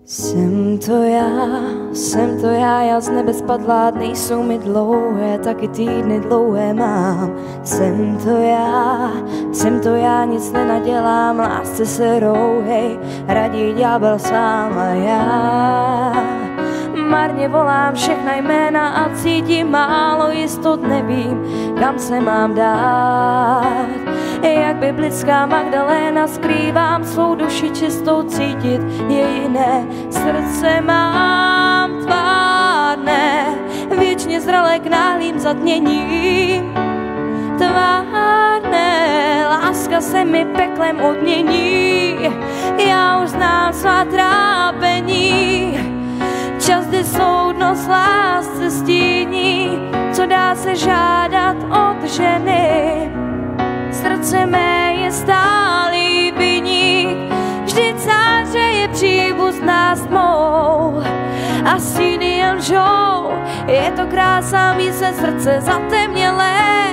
Jsem to já z nebe spadlá, dny jsou mi dlouhé, taky týdny dlouhé mám. Jsem to já, nic nenadělám, lásce se rouhej, radí ďábel sám a já. Marně volám všechna jména a cítím málo jistot, nevím, kam se mám dát. Jak biblická Magdaléna skrývám svou duši čistou, cítit je jiné. Srdce mám tvárné, věčně zralé k náhlým zatměním. Tvárné, láska se mi peklem odmění. Já už znám svá trápení, čas, kdy soudnost lásce stíní. Co dá se žádat od ženy? Srdce mé je stálý viník, vždyť záře je příbuzná s tmou a stíny jen lžou. Je to krása, mí se srdce zatemnělé,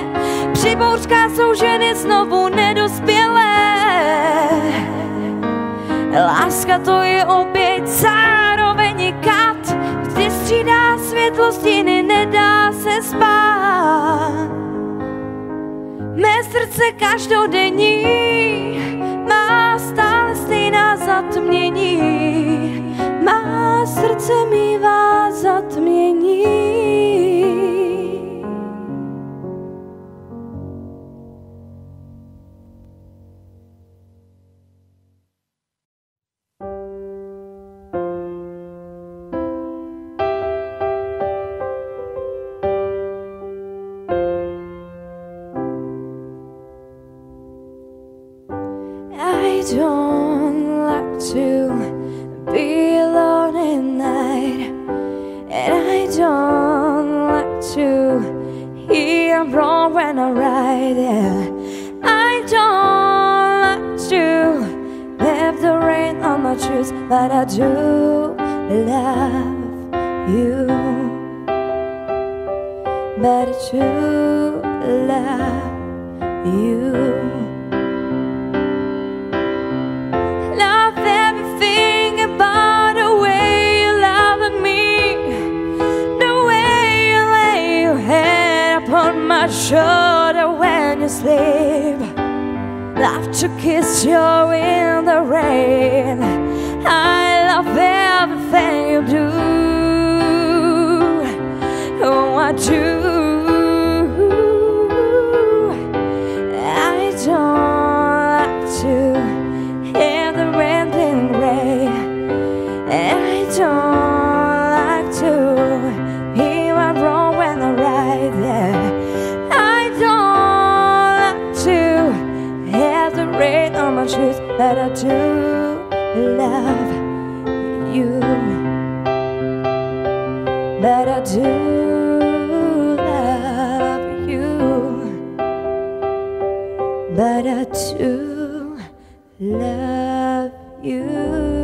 při bouřkách jsou ženy znovu nedospělé. Láska to je oběť, zároveň je kat, vždy střídá světlo stíny, nedá se spát. Mé srdce každodenní má stále stejná zatmění, má srdce mívá zatmění. I don't like to be alone at night, and I don't like to hear wrong when I write it. I don't like to have the rain on my shoes, but I do love you. But I do love you. My shoulder when you sleep, love to kiss you in the rain. I love everything you do. Oh, I do. I don't like to hear the rain rain. I don't like to hear what's wrong when I write there. Rain on my shoes, but I do love you. But I do love you. But I do love you.